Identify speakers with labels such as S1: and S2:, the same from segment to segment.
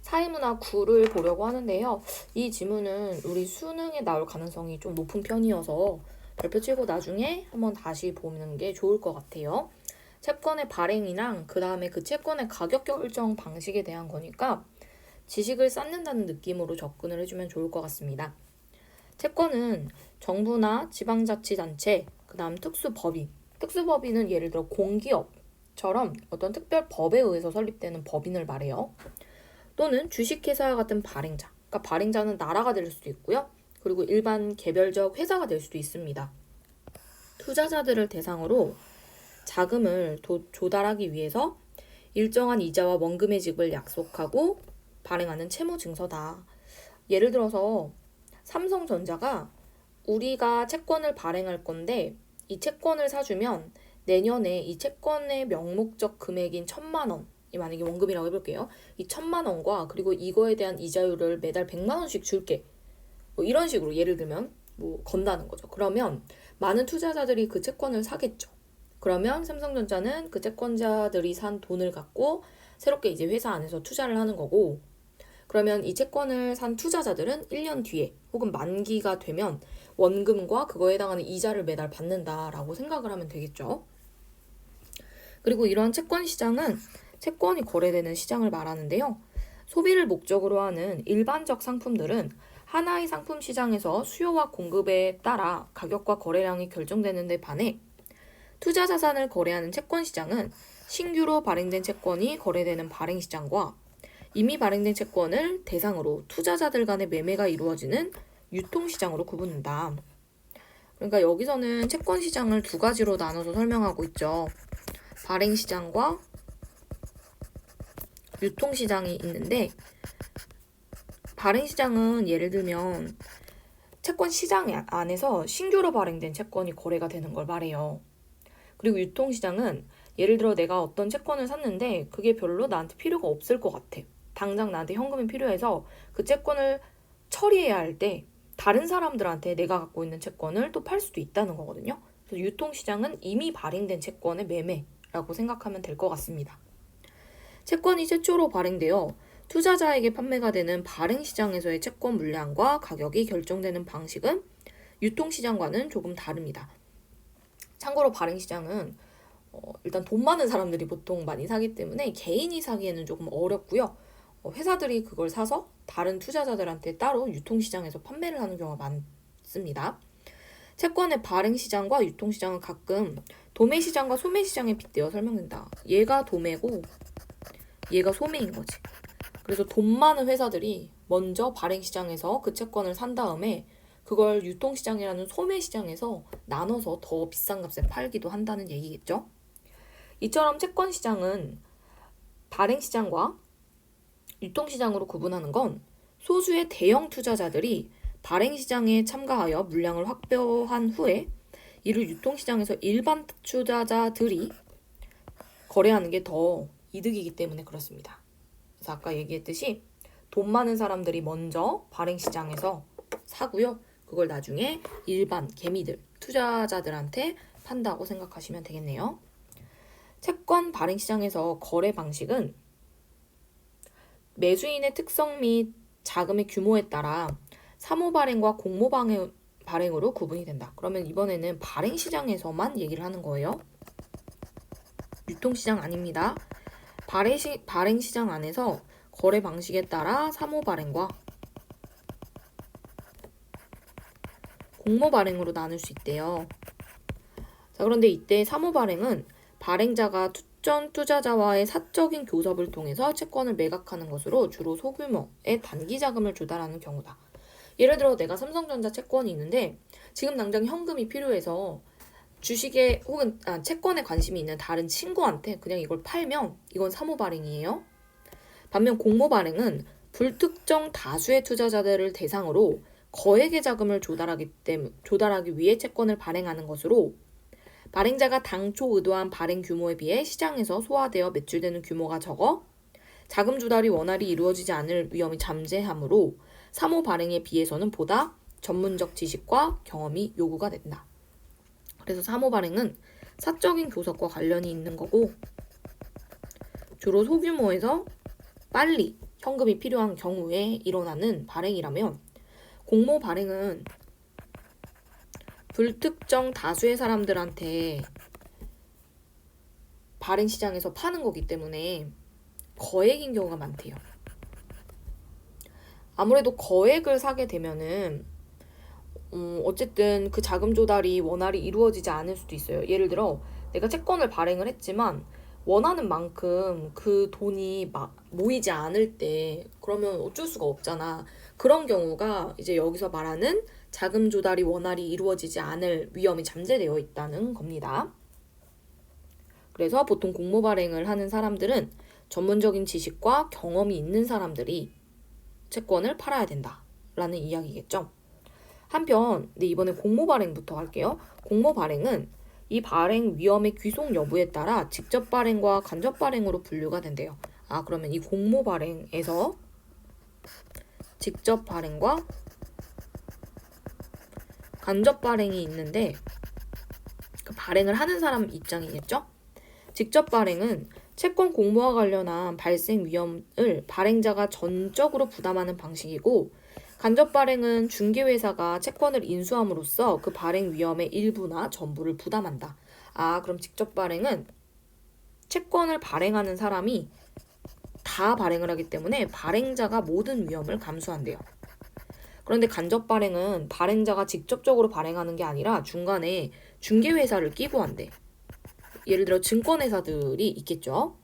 S1: 사회문화 9를 보려고 하는데요. 이 지문은 우리 수능에 나올 가능성이 좀 높은 편이어서 별표 치고 나중에 한번 다시 보는 게 좋을 것 같아요. 채권의 발행이랑 그 다음에 그 채권의 가격 결정 방식에 대한 거니까 지식을 쌓는다는 느낌으로 접근을 해주면 좋을 것 같습니다. 채권은 정부나 지방자치단체, 그 다음 특수법인, 특수법인은 예를 들어 공기업처럼 어떤 특별 법에 의해서 설립되는 법인을 말해요. 또는 주식회사와 같은 발행자, 그러니까 발행자는 나라가 될 수도 있고요. 그리고 일반 개별적 회사가 될 수도 있습니다. 투자자들을 대상으로 자금을 조달하기 위해서 일정한 이자와 원금의 지급을 약속하고 발행하는 채무증서다. 예를 들어서 삼성전자가 우리가 채권을 발행할 건데 이 채권을 사주면 내년에 이 채권의 명목적 금액인 1,000만 원, 만약에 원금이라고 해볼게요. 이 1,000만 원과 그리고 이거에 대한 이자율을 매달 100만 원씩 줄게. 뭐 이런 식으로 예를 들면 뭐 건다는 거죠. 그러면 많은 투자자들이 그 채권을 사겠죠. 그러면 삼성전자는 그 채권자들이 산 돈을 갖고 새롭게 이제 회사 안에서 투자를 하는 거고, 그러면 이 채권을 산 투자자들은 1년 뒤에 혹은 만기가 되면 원금과 그거에 해당하는 이자를 매달 받는다라고 생각을 하면 되겠죠. 그리고 이러한 채권 시장은 채권이 거래되는 시장을 말하는데요. 소비를 목적으로 하는 일반적 상품들은 하나의 상품 시장에서 수요와 공급에 따라 가격과 거래량이 결정되는 데 반해 투자 자산을 거래하는 채권 시장은 신규로 발행된 채권이 거래되는 발행 시장과 이미 발행된 채권을 대상으로 투자자들 간의 매매가 이루어지는 유통 시장으로 구분한다. 그러니까 여기서는 채권 시장을 두 가지로 나눠서 설명하고 있죠. 발행 시장과 유통 시장이 있는데, 발행 시장은 예를 들면 채권 시장 안에서 신규로 발행된 채권이 거래가 되는 걸 말해요. 그리고 유통 시장은 예를 들어 내가 어떤 채권을 샀는데 그게 별로 나한테 필요가 없을 것 같아. 당장 나한테 현금이 필요해서 그 채권을 처리해야 할 때 다른 사람들한테 내가 갖고 있는 채권을 또 팔 수도 있다는 거거든요. 그래서 유통 시장은 이미 발행된 채권의 매매라고 생각하면 될 것 같습니다. 채권이 최초로 발행되어 투자자에게 판매가 되는 발행시장에서의 채권 물량과 가격이 결정되는 방식은 유통시장과는 조금 다릅니다. 참고로 발행시장은 일단 돈 많은 사람들이 보통 많이 사기 때문에 개인이 사기에는 조금 어렵고요. 회사들이 그걸 사서 다른 투자자들한테 따로 유통시장에서 판매를 하는 경우가 많습니다. 채권의 발행시장과 유통시장은 가끔 도매시장과 소매시장에 빗대어 설명된다. 얘가 도매고 얘가 소매인 거지. 그래서 돈 많은 회사들이 먼저 발행시장에서 그 채권을 산 다음에 그걸 유통시장이라는 소매시장에서 나눠서 더 비싼 값에 팔기도 한다는 얘기겠죠. 이처럼 채권시장은 발행시장과 유통시장으로 구분하는 건 소수의 대형 투자자들이 발행시장에 참가하여 물량을 확보한 후에 이를 유통시장에서 일반 투자자들이 거래하는 게 더 이득이기 때문에 그렇습니다. 그래서 아까 얘기했듯이 돈 많은 사람들이 먼저 발행시장에서 사고요. 그걸 나중에 일반 개미들, 투자자들한테 판다고 생각하시면 되겠네요. 채권 발행시장에서 거래 방식은 매수인의 특성 및 자금의 규모에 따라 사모 발행과 공모 발행으로 구분이 된다. 그러면 이번에는 발행시장에서만 얘기를 하는 거예요. 유통시장 아닙니다. 발행시장 안에서 거래 방식에 따라 사모 발행과 공모 발행으로 나눌 수 있대요. 자, 그런데 이때 사모 발행은 발행자가 투전 투자자와의 사적인 교섭을 통해서 채권을 매각하는 것으로 주로 소규모의 단기 자금을 조달하는 경우다. 예를 들어 내가 삼성전자 채권이 있는데 지금 당장 현금이 필요해서 주식에 혹은 채권에 관심이 있는 다른 친구한테 그냥 이걸 팔면 이건 사모 발행이에요. 반면 공모 발행은 불특정 다수의 투자자들을 대상으로 거액의 자금을 조달하기 위해 채권을 발행하는 것으로 발행자가 당초 의도한 발행 규모에 비해 시장에서 소화되어 매출되는 규모가 적어 자금 조달이 원활히 이루어지지 않을 위험이 잠재하므로 사모 발행에 비해서는 보다 전문적 지식과 경험이 요구가 된다. 그래서 사모 발행은 사적인 교섭과 관련이 있는 거고 주로 소규모에서 빨리 현금이 필요한 경우에 일어나는 발행이라면, 공모 발행은 불특정 다수의 사람들한테 발행 시장에서 파는 거기 때문에 거액인 경우가 많대요. 아무래도 거액을 사게 되면은 어쨌든 그 자금 조달이 원활히 이루어지지 않을 수도 있어요. 예를 들어 내가 채권을 발행을 했지만 원하는 만큼 그 돈이 모이지 않을 때 그러면 어쩔 수가 없잖아. 그런 경우가 이제 여기서 말하는 자금 조달이 원활히 이루어지지 않을 위험이 잠재되어 있다는 겁니다. 그래서 보통 공모 발행을 하는 사람들은 전문적인 지식과 경험이 있는 사람들이 채권을 팔아야 된다라는 이야기겠죠. 한편 이번에 공모 발행부터 할게요. 공모 발행은 이 발행 위험의 귀속 여부에 따라 직접 발행과 간접 발행으로 분류가 된대요. 그러면 이 공모 발행에서 직접 발행과 간접 발행이 있는데 그 발행을 하는 사람 입장이겠죠? 직접 발행은 채권 공모와 관련한 발생 위험을 발행자가 전적으로 부담하는 방식이고, 간접 발행은 중개회사가 채권을 인수함으로써 그 발행 위험의 일부나 전부를 부담한다. 그럼 직접 발행은 채권을 발행하는 사람이 다 발행을 하기 때문에 발행자가 모든 위험을 감수한대요. 그런데 간접 발행은 발행자가 직접적으로 발행하는 게 아니라 중간에 중개회사를 끼고 한대. 예를 들어 증권회사들이 있겠죠.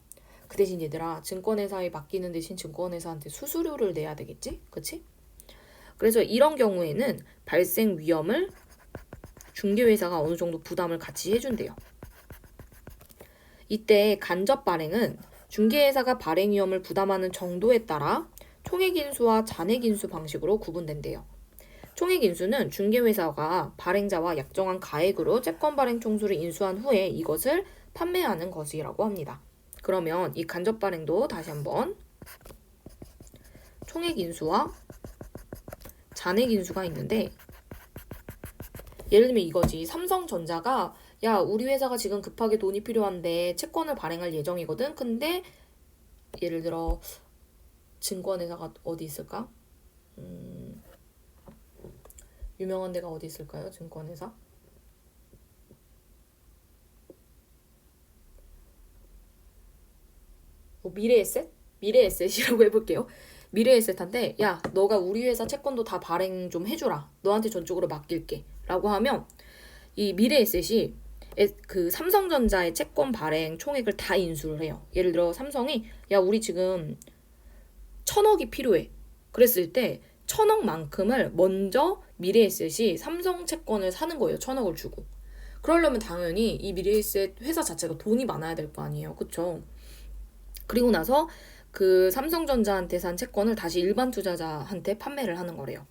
S1: 그 대신 얘들아, 증권회사에 맡기는 대신 증권회사한테 수수료를 내야 되겠지? 그치? 그래서 이런 경우에는 발생 위험을 중개회사가 어느 정도 부담을 같이 해준대요. 이때 간접 발행은 중개회사가 발행 위험을 부담하는 정도에 따라 총액인수와 잔액인수 방식으로 구분된대요. 총액인수는 중개회사가 발행자와 약정한 가액으로 채권 발행 총수를 인수한 후에 이것을 판매하는 것이라고 합니다. 그러면 이 간접 발행도 다시 한번 총액인수와 잔액인수가 있는데, 예를 들면 이거지. 삼성전자가 야, 우리 회사가 지금 급하게 돈이 필요한데 채권을 발행할 예정이거든. 근데 예를 들어 증권회사가 어디 있을까? 유명한 데가 어디 있을까요? 증권회사? 미래에셋? 미래에셋이라고 해볼게요. 미래에셋한테 야, 너가 우리 회사 채권도 다 발행 좀 해주라. 너한테 전적으로 맡길게. 라고 하면 이 미래에셋이 그 삼성전자의 채권 발행 총액을 다 인수를 해요. 예를 들어 삼성이 야, 우리 지금 1,000억이 필요해. 그랬을 때 1,000억만큼을 먼저 미래에셋이 삼성 채권을 사는 거예요. 1,000억을 주고. 그러려면 당연히 이 미래에셋 회사 자체가 돈이 많아야 될 거 아니에요. 그쵸? 그리고 나서 그 삼성전자한테 산 채권을 다시 일반 투자자한테 판매를 하는 거래요.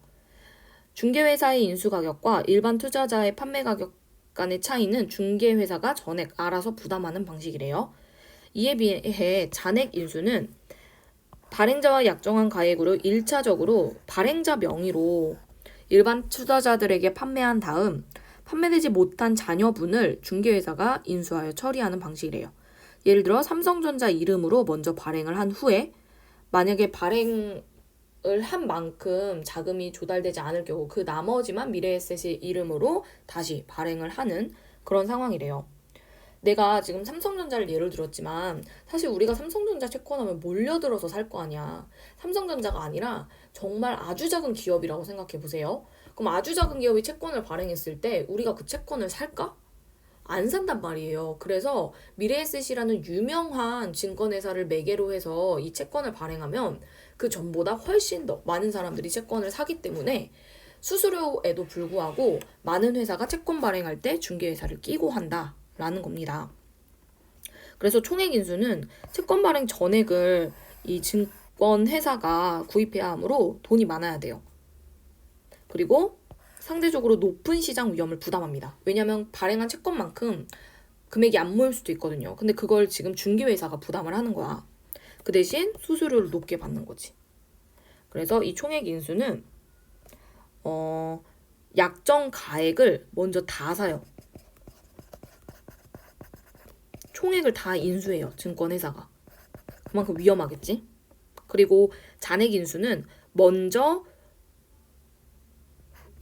S1: 중개회사의 인수가격과 일반 투자자의 판매 가격 간의 차이는 중개회사가 전액 알아서 부담하는 방식이래요. 이에 비해 잔액 인수는 발행자와 약정한 가액으로 1차적으로 발행자 명의로 일반 투자자들에게 판매한 다음 판매되지 못한 잔여분을 중개회사가 인수하여 처리하는 방식이래요. 예를 들어 삼성전자 이름으로 먼저 발행을 한 후에 만약에 발행을 한 만큼 자금이 조달되지 않을 경우 그 나머지만 미래에셋의 이름으로 다시 발행을 하는 그런 상황이래요. 내가 지금 삼성전자를 예를 들었지만 사실 우리가 삼성전자 채권하면 몰려들어서 살 거 아니야. 삼성전자가 아니라 정말 아주 작은 기업이라고 생각해 보세요. 그럼 아주 작은 기업이 채권을 발행했을 때 우리가 그 채권을 살까? 안 산단 말이에요. 그래서 미래에셋이라는 유명한 증권회사를 매개로 해서 이 채권을 발행하면 그 전보다 훨씬 더 많은 사람들이 채권을 사기 때문에 수수료에도 불구하고 많은 회사가 채권 발행할 때 중개회사를 끼고 한다라는 겁니다. 그래서 총액인수는 채권 발행 전액을 이 증권회사가 구입해야 하므로 돈이 많아야 돼요. 그리고 상대적으로 높은 시장 위험을 부담합니다. 왜냐하면 발행한 채권만큼 금액이 안 모일 수도 있거든요. 근데 그걸 지금 중개회사가 부담을 하는 거야. 그 대신 수수료를 높게 받는 거지. 그래서 이 총액 인수는 약정 가액을 먼저 다 사요. 총액을 다 인수해요. 증권회사가. 그만큼 위험하겠지? 그리고 잔액 인수는 먼저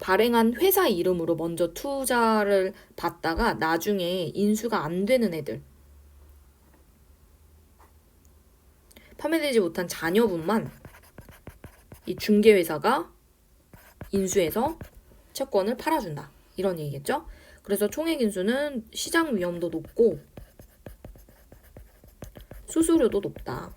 S1: 발행한 회사 이름으로 먼저 투자를 받다가 나중에 인수가 안 되는 애들, 판매되지 못한 잔여분만 이 중개회사가 인수해서 채권을 팔아준다. 이런 얘기겠죠? 그래서 총액 인수는 시장 위험도 높고 수수료도 높다.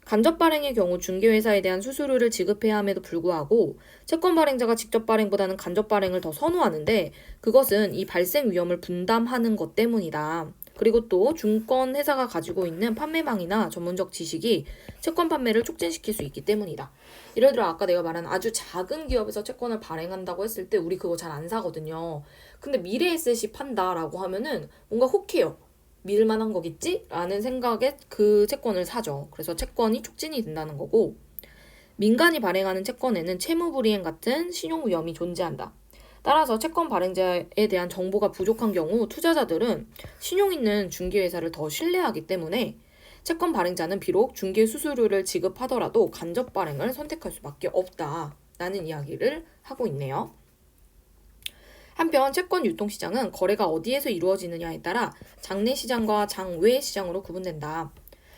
S1: 간접 발행의 경우 중개회사에 대한 수수료를 지급해야 함에도 불구하고 채권 발행자가 직접 발행보다는 간접 발행을 더 선호하는데 그것은 이 발생 위험을 분담하는 것 때문이다. 그리고 또 증권 회사가 가지고 있는 판매망이나 전문적 지식이 채권 판매를 촉진시킬 수 있기 때문이다. 예를 들어 아까 내가 말한 아주 작은 기업에서 채권을 발행한다고 했을 때 우리 그거 잘 안 사거든요. 근데 미래에셋이 판다라고 하면은 뭔가 혹해요. 믿을 만한 거겠지? 라는 생각에 그 채권을 사죠. 그래서 채권이 촉진이 된다는 거고, 민간이 발행하는 채권에는 채무불이행 같은 신용 위험이 존재한다. 따라서 채권 발행자에 대한 정보가 부족한 경우 투자자들은 신용 있는 중개회사를 더 신뢰하기 때문에 채권 발행자는 비록 중개 수수료를 지급하더라도 간접 발행을 선택할 수밖에 없다라는 이야기를 하고 있네요. 한편 채권 유통시장은 거래가 어디에서 이루어지느냐에 따라 장내시장과 장외시장으로 구분된다.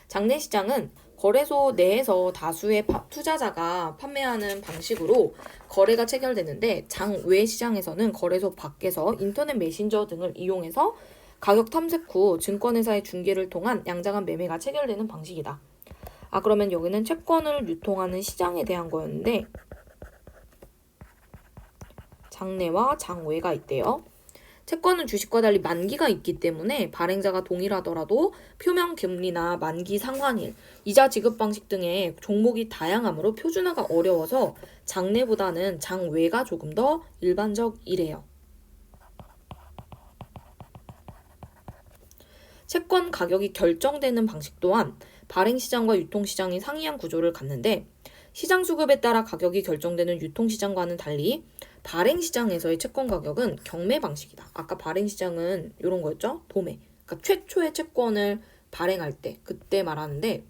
S1: 장내시장은 거래소 내에서 다수의 투자자가 판매하는 방식으로 거래가 체결되는데 장외시장에서는 거래소 밖에서 인터넷 메신저 등을 이용해서 가격 탐색 후 증권회사의 중개를 통한 양자간 매매가 체결되는 방식이다. 그러면 여기는 채권을 유통하는 시장에 대한 거였는데 장내와 장외가 있대요. 채권은 주식과 달리 만기가 있기 때문에 발행자가 동일하더라도 표명 금리나 만기 상환일, 이자 지급 방식 등의 종목이 다양하므로 표준화가 어려워서 장내보다는 장외가 조금 더 일반적이래요. 채권 가격이 결정되는 방식 또한 발행시장과 유통시장이 상이한 구조를 갖는데 시장 수급에 따라 가격이 결정되는 유통시장과는 달리 발행시장에서의 채권 가격은 경매 방식이다. 아까 발행시장은 이런 거였죠? 도매. 그러니까 최초의 채권을 발행할 때, 그때 말하는데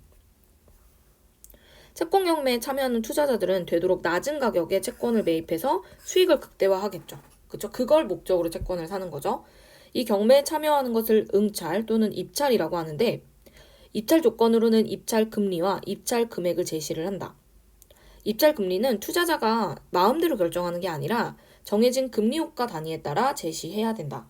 S1: 채권 경매에 참여하는 투자자들은 되도록 낮은 가격에 채권을 매입해서 수익을 극대화하겠죠. 그렇죠? 그걸 목적으로 채권을 사는 거죠. 이 경매에 참여하는 것을 응찰 또는 입찰이라고 하는데 입찰 조건으로는 입찰 금리와 입찰 금액을 제시를 한다. 입찰 금리는 투자자가 마음대로 결정하는 게 아니라 정해진 금리효과 단위에 따라 제시해야 된다.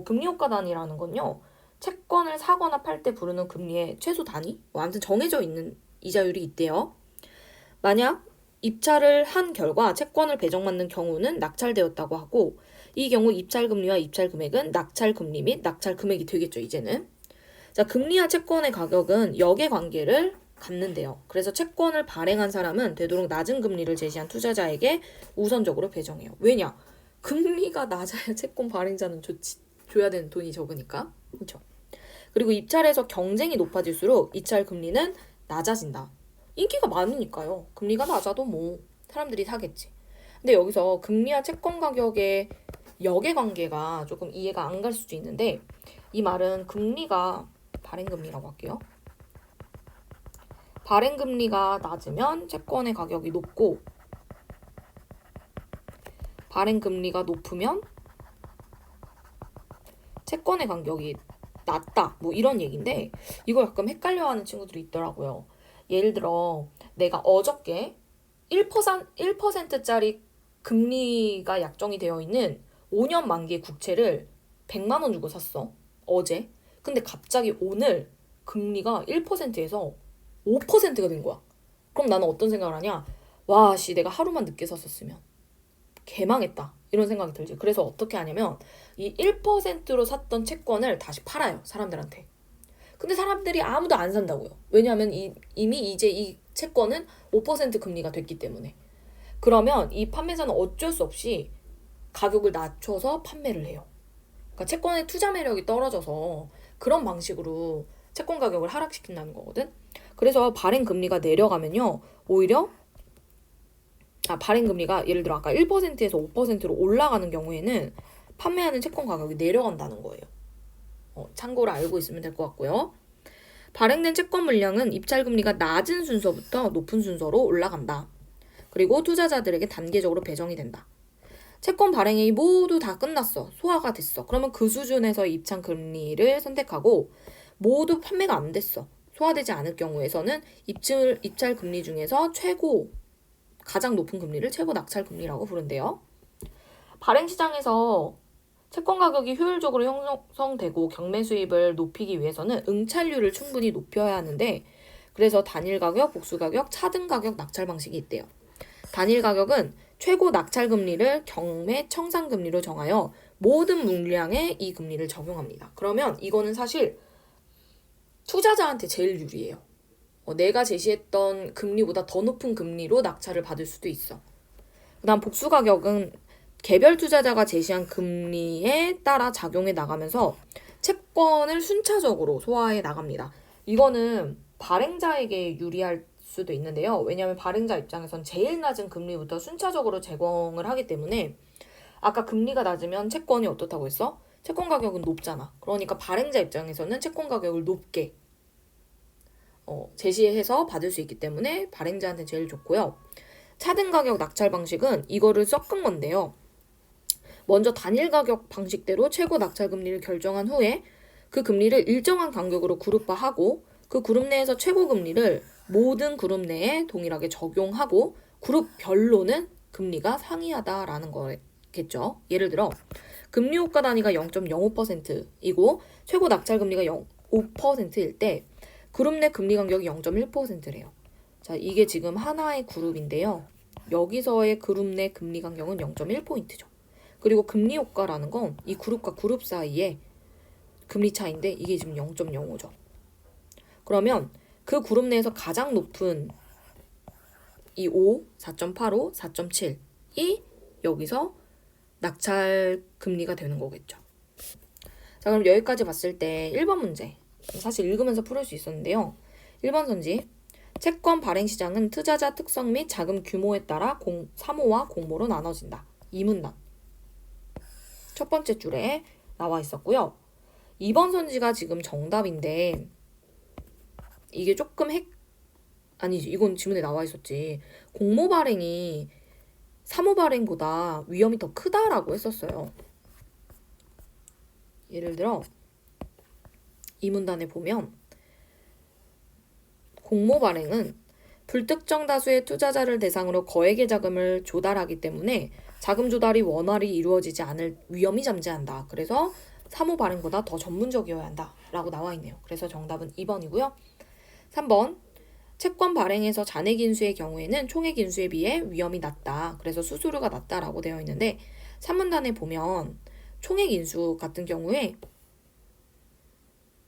S1: 금리효과 단위라는 건요. 채권을 사거나 팔 때 부르는 금리의 최소 단위? 아무튼 정해져 있는 이자율이 있대요. 만약 입찰을 한 결과 채권을 배정받는 경우는 낙찰되었다고 하고 이 경우 입찰 금리와 입찰 금액은 낙찰 금리 및 낙찰 금액이 되겠죠, 이제는. 자, 금리와 채권의 가격은 역의 관계를 갖는데요. 그래서 채권을 발행한 사람은 되도록 낮은 금리를 제시한 투자자에게 우선적으로 배정해요. 왜냐? 금리가 낮아야 채권 발행자는 줘야 되는 돈이 적으니까. 그렇죠? 그리고 입찰에서 경쟁이 높아질수록 입찰 금리는 낮아진다. 인기가 많으니까요. 금리가 낮아도 사람들이 사겠지. 근데 여기서 금리와 채권 가격의 역의 관계가 조금 이해가 안 갈 수도 있는데 이 말은 금리가 발행금리라고 할게요. 발행금리가 낮으면 채권의 가격이 높고 발행금리가 높으면 채권의 가격이 낮다. 이런 얘기인데 이걸 가끔 헷갈려하는 친구들이 있더라고요. 예를 들어 내가 어저께 1%짜리 금리가 약정이 되어 있는 5년 만기 국채를 100만 원 주고 샀어. 어제. 근데 갑자기 오늘 금리가 1%에서 5%가 된 거야. 그럼 나는 어떤 생각을 하냐? 와, 내가 하루만 늦게 샀었으면 개망했다. 이런 생각이 들지. 그래서 어떻게 하냐면 이 1%로 샀던 채권을 다시 팔아요. 사람들한테. 근데 사람들이 아무도 안 산다고요. 왜냐하면 이미 이제 이 채권은 5% 금리가 됐기 때문에. 그러면 이 판매자는 어쩔 수 없이 가격을 낮춰서 판매를 해요. 그러니까 채권의 투자 매력이 떨어져서 그런 방식으로 채권 가격을 하락시킨다는 거거든. 그래서 발행금리가 내려가면요. 오히려 발행금리가 예를 들어 아까 1%에서 5%로 올라가는 경우에는 판매하는 채권 가격이 내려간다는 거예요. 참고로 알고 있으면 될 것 같고요. 발행된 채권 물량은 입찰금리가 낮은 순서부터 높은 순서로 올라간다. 그리고 투자자들에게 단계적으로 배정이 된다. 채권 발행이 모두 다 끝났어. 소화가 됐어. 그러면 그 수준에서 입찰 금리를 선택하고 모두 판매가 안 됐어. 소화되지 않을 경우에서는 입찰 금리 중에서 가장 높은 금리를 최고 낙찰 금리라고 부른대요. 발행 시장에서 채권 가격이 효율적으로 형성되고 경매 수입을 높이기 위해서는 응찰률을 충분히 높여야 하는데 그래서 단일 가격, 복수 가격, 차등 가격 낙찰 방식이 있대요. 단일 가격은 최고 낙찰 금리를 경매 청산 금리로 정하여 모든 물량에 이 금리를 적용합니다. 그러면 이거는 사실 투자자한테 제일 유리해요. 내가 제시했던 금리보다 더 높은 금리로 낙찰을 받을 수도 있어. 그다음 복수 가격은 개별 투자자가 제시한 금리에 따라 작용해 나가면서 채권을 순차적으로 소화해 나갑니다. 이거는 발행자에게 유리할 수도 있는데요. 왜냐하면 발행자 입장에선 제일 낮은 금리부터 순차적으로 제공을 하기 때문에 아까 금리가 낮으면 채권이 어떻다고 했어? 채권 가격은 높잖아. 그러니까 발행자 입장에서는 채권 가격을 높게 제시해서 받을 수 있기 때문에 발행자한테 제일 좋고요. 차등 가격 낙찰 방식은 이거를 섞은 건데요. 먼저 단일 가격 방식대로 최고 낙찰 금리를 결정한 후에 그 금리를 일정한 간격으로 그룹화하고 그 그룹 내에서 최고 금리를 모든 그룹 내에 동일하게 적용하고 그룹별로는 금리가 상이하다라는 거겠죠. 예를 들어 금리 호가 단위가 0.05%이고 최고 낙찰 금리가 5%일 때 그룹 내 금리 간격이 0.1%래요. 자, 이게 지금 하나의 그룹인데요. 여기서의 그룹 내 금리 간격은 0.1포인트죠. 그리고 금리 효과라는 건 이 그룹과 그룹 사이에 금리 차이인데 이게 지금 0.05죠. 그러면 그 그룹 내에서 가장 높은 이 5, 4.85, 4.7이 여기서 낙찰 금리가 되는 거겠죠. 자, 그럼 여기까지 봤을 때 1번 문제. 사실 읽으면서 풀을 수 있었는데요. 1번 선지. 채권 발행 시장은 투자자 특성 및 자금 규모에 따라 사모와 공모로 나눠진다. 이 문단. 첫 번째 줄에 나와 있었고요. 2번 선지가 지금 정답인데 이게 조금 아니지, 이건 지문에 나와 있었지. 공모 발행이 사모 발행보다 위험이 더 크다라고 했었어요. 예를 들어 이 문단에 보면 공모 발행은 불특정 다수의 투자자를 대상으로 거액의 자금을 조달하기 때문에 자금 조달이 원활히 이루어지지 않을 위험이 잠재한다. 그래서 사모 발행보다 더 전문적이어야 한다 라고 나와 있네요. 그래서 정답은 2번이고요. 3번 채권 발행에서 잔액 인수의 경우에는 총액 인수에 비해 위험이 낮다. 그래서 수수료가 낮다라고 되어 있는데 3문단에 보면 총액 인수 같은 경우에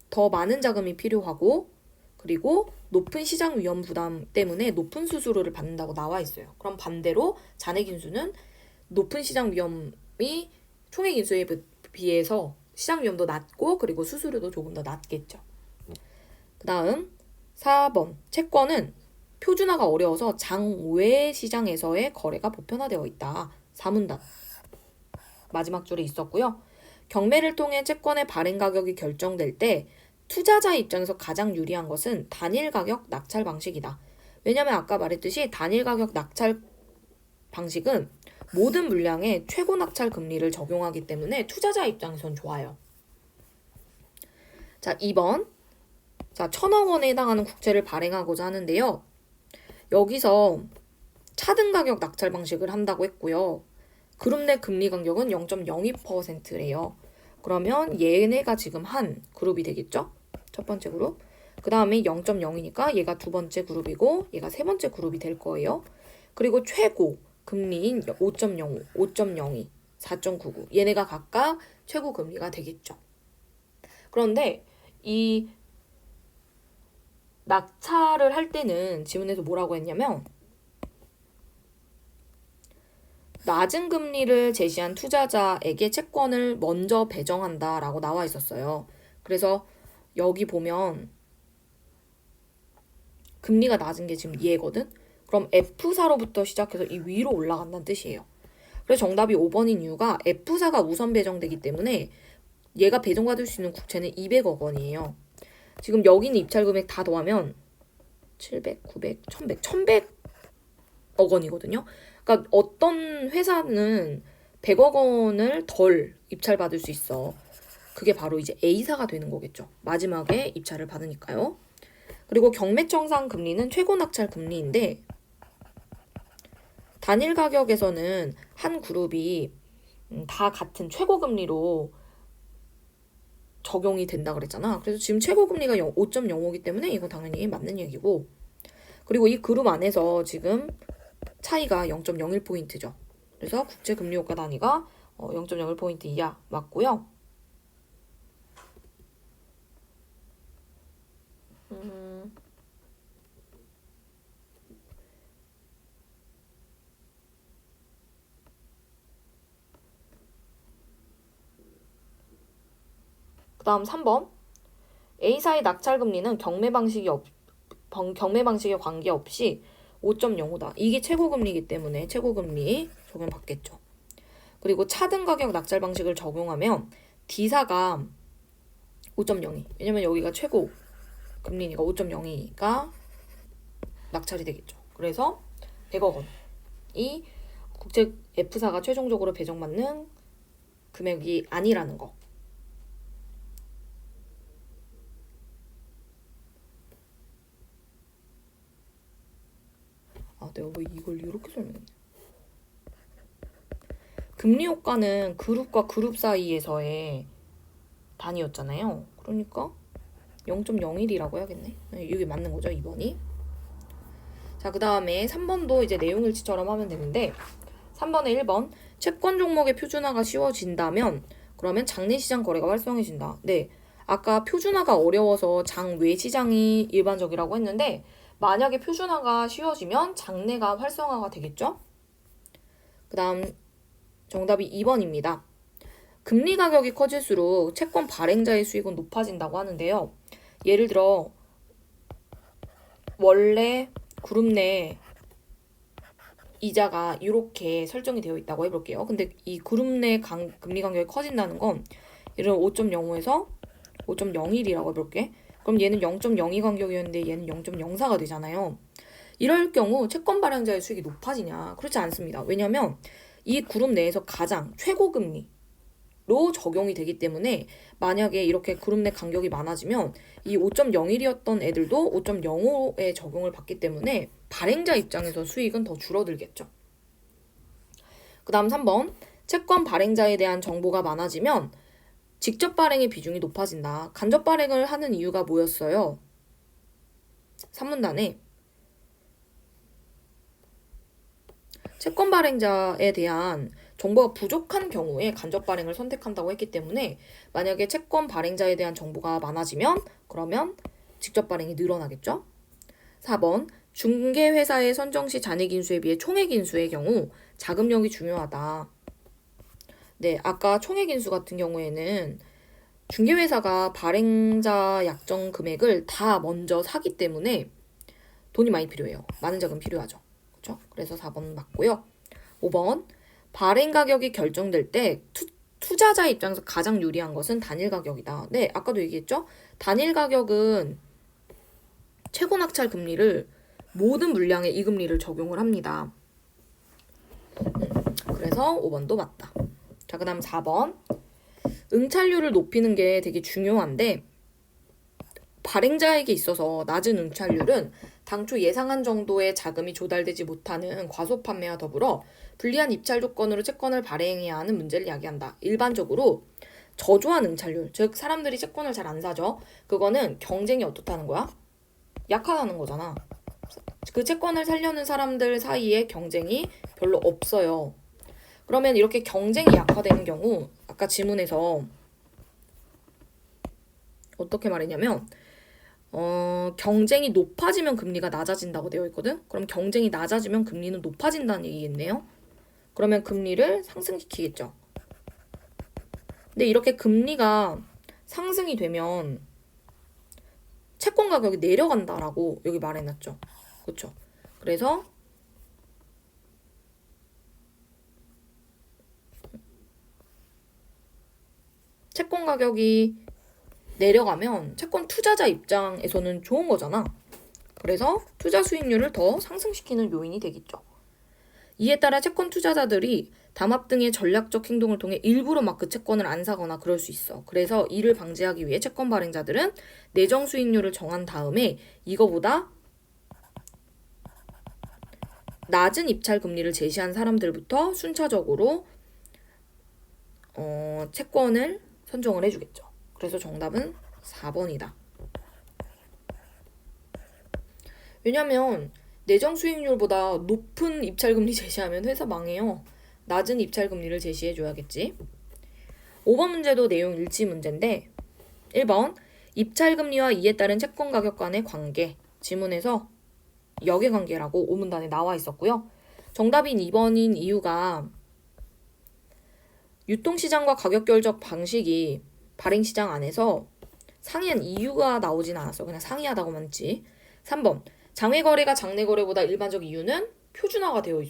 S1: 더 많은 자금이 필요하고 그리고 높은 시장 위험 부담 때문에 높은 수수료를 받는다고 나와 있어요. 그럼 반대로 잔액 인수는 높은 시장 위험이 총액 인수에 비해서 시장 위험도 낮고 그리고 수수료도 조금 더 낮겠죠. 그 다음 4번 채권은 표준화가 어려워서 장외 시장에서의 거래가 보편화되어 있다. 4문단 마지막 줄에 있었고요. 경매를 통해 채권의 발행 가격이 결정될 때 투자자 입장에서 가장 유리한 것은 단일 가격 낙찰 방식이다. 왜냐하면 아까 말했듯이 단일 가격 낙찰 방식은 모든 물량에 최고 낙찰 금리를 적용하기 때문에 투자자 입장에선 좋아요. 자, 2번. 자, 1,000억 원에 해당하는 국채를 발행하고자 하는데요. 여기서 차등 가격 낙찰 방식을 한다고 했고요. 그룹 내 금리 간격은 0.02%래요. 그러면 얘네가 지금 한 그룹이 되겠죠? 첫 번째 그룹. 그 다음에 0.0이니까 얘가 두 번째 그룹이고 얘가 세 번째 그룹이 될 거예요. 그리고 최고 금리인 5.05, 5.02, 4.99 얘네가 각각 최고 금리가 되겠죠. 그런데 이 낙찰을 할 때는 지문에서 뭐라고 했냐면 낮은 금리를 제시한 투자자에게 채권을 먼저 배정한다라고 나와 있었어요. 그래서 여기 보면 금리가 낮은 게 지금 얘거든? 그럼 F사로부터 시작해서 이 위로 올라간다는 뜻이에요. 그래서 정답이 5번인 이유가 F사가 우선 배정되기 때문에 얘가 배정받을 수 있는 국채는 200억 원이에요. 지금 여기 있는 입찰 금액 다 더하면 700, 900, 1100, 1100억 원이거든요. 그러니까 어떤 회사는 100억 원을 덜 입찰 받을 수 있어. 그게 바로 이제 A사가 되는 거겠죠. 마지막에 입찰을 받으니까요. 그리고 경매청산 금리는 최고 낙찰 금리인데 단일 가격에서는 한 그룹이 다 같은 최고 금리로 적용이 된다 그랬잖아. 그래서 지금 최고 금리가 5.05이기 때문에 이거 당연히 맞는 얘기고, 그리고 이 그룹 안에서 지금 차이가 0.01포인트죠. 그래서 국제 금리 효과 단위가 0.01포인트 이하 맞고요. 그 다음 3번. A사의 낙찰 금리는 경매 방식에 관계없이 5.05다. 이게 최고 금리이기 때문에 최고 금리 적용받겠죠. 그리고 차등 가격 낙찰 방식을 적용하면 D사가 5.02. 왜냐면 여기가 최고 금리니까 5.02가 낙찰이 되겠죠. 그래서 100억 원이 국제 F사가 최종적으로 배정받는 금액이 아니라는 거. 내가 왜 이걸 이렇게 설명했냐. 금리 효과는 그룹과 그룹 사이에서의 단위였잖아요. 그러니까 0.01이라고 해야겠네. 이게 맞는 거죠, 2번이. 자, 그 다음에 3번도 이제 내용일치처럼 하면 되는데 3번에 1번 채권 종목의 표준화가 쉬워진다면 그러면 장내 시장 거래가 활성해진다. 네, 아까 표준화가 어려워서 장외 시장이 일반적이라고 했는데 만약에 표준화가 쉬워지면 장내가 활성화가 되겠죠? 그 다음 정답이 2번입니다. 금리 가격이 커질수록 채권 발행자의 수익은 높아진다고 하는데요. 예를 들어 원래 그룹 내 이자가 이렇게 설정이 되어 있다고 해볼게요. 근데 이 그룹 내 금리 간격이 커진다는 건 예를 들어 5.05에서 5.01이라고 해볼게. 그럼 얘는 0.02 간격이었는데 얘는 0.04가 되잖아요. 이럴 경우 채권 발행자의 수익이 높아지냐? 그렇지 않습니다. 왜냐면 이 그룹 내에서 가장 최고 금리로 적용이 되기 때문에 만약에 이렇게 그룹 내 간격이 많아지면 이 5.01이었던 애들도 5.05에 적용을 받기 때문에 발행자 입장에서 수익은 더 줄어들겠죠. 그 다음 3번. 채권 발행자에 대한 정보가 많아지면 직접 발행의 비중이 높아진다. 간접 발행을 하는 이유가 뭐였어요? 3문단에 채권 발행자에 대한 정보가 부족한 경우에 간접 발행을 선택한다고 했기 때문에 만약에 채권 발행자에 대한 정보가 많아지면 그러면 직접 발행이 늘어나겠죠. 4번. 중개회사의 선정 시 잔액 인수에 비해 총액 인수의 경우 자금력이 중요하다. 네, 아까 총액 인수 같은 경우에는 중개회사가 발행자 약정 금액을 다 먼저 사기 때문에 돈이 많이 필요해요. 많은 자금 필요하죠. 그렇죠? 그래서 4번 맞고요. 5번. 발행 가격이 결정될 때 투자자 입장에서 가장 유리한 것은 단일 가격이다. 네, 아까도 얘기했죠? 단일 가격은 최고 낙찰 금리를 모든 물량에 이 금리를 적용을 합니다. 그래서 5번도 맞다. 자, 그 다음 4번. 응찰률을 높이는 게 되게 중요한데 발행자에게 있어서 낮은 응찰률은 당초 예상한 정도의 자금이 조달되지 못하는 과소 판매와 더불어 불리한 입찰 조건으로 채권을 발행해야 하는 문제를 야기한다. 일반적으로 저조한 응찰률, 즉 사람들이 채권을 잘 안 사죠. 그거는 경쟁이 어떻다는 거야? 약하다는 거잖아. 그 채권을 살려는 사람들 사이에 경쟁이 별로 없어요. 그러면 이렇게 경쟁이 약화되는 경우 아까 지문에서 어떻게 말했냐면 경쟁이 높아지면 금리가 낮아진다고 되어 있거든. 그럼 경쟁이 낮아지면 금리는 높아진다는 얘기겠네요. 그러면 금리를 상승시키겠죠. 근데 이렇게 금리가 상승이 되면 채권 가격이 내려간다라고 여기 말해놨죠. 그렇죠? 그래서 채권 가격이 내려가면 채권 투자자 입장에서는 좋은 거잖아. 그래서 투자 수익률을 더 상승시키는 요인이 되겠죠. 이에 따라 채권 투자자들이 담합 등의 전략적 행동을 통해 일부러 막 그 채권을 안 사거나 그럴 수 있어. 그래서 이를 방지하기 위해 채권 발행자들은 내정 수익률을 정한 다음에 이거보다 낮은 입찰 금리를 제시한 사람들부터 순차적으로 채권을 선정을 해주겠죠. 그래서 정답은 4번이다. 왜냐면 내정 수익률보다 높은 입찰 금리 제시하면 회사 망해요. 낮은 입찰 금리를 제시해줘야겠지. 5번 문제도 내용 일치 문제인데 1번 입찰 금리와 이에 따른 채권 가격 간의 관계 지문에서 역의 관계라고 오문단에 나와 있었고요. 정답인 2번인 이유가 유통시장과 가격 결정 방식이 발행시장 안에서 상이한 이유가 나오진 않았어. 그냥 상이하다고만 했지. 3번 장외거래가 장내거래보다 일반적 이유는 표준화가 되어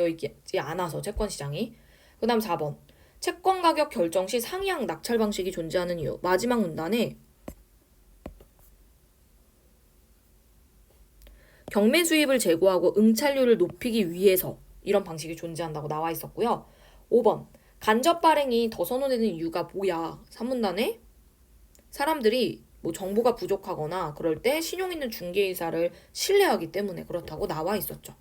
S1: 있지 않아서 채권시장이. 그 다음 4번 채권 가격 결정 시 상이한 낙찰 방식이 존재하는 이유. 마지막 문단에 경매 수입을 제고하고 응찰률을 높이기 위해서 이런 방식이 존재한다고 나와 있었고요. 5번 간접 발행이 더 선호되는 이유가 뭐야? 3문단에 사람들이 뭐 정보가 부족하거나 그럴 때 신용 있는 중개이사를 신뢰하기 때문에 그렇다고 나와 있었죠.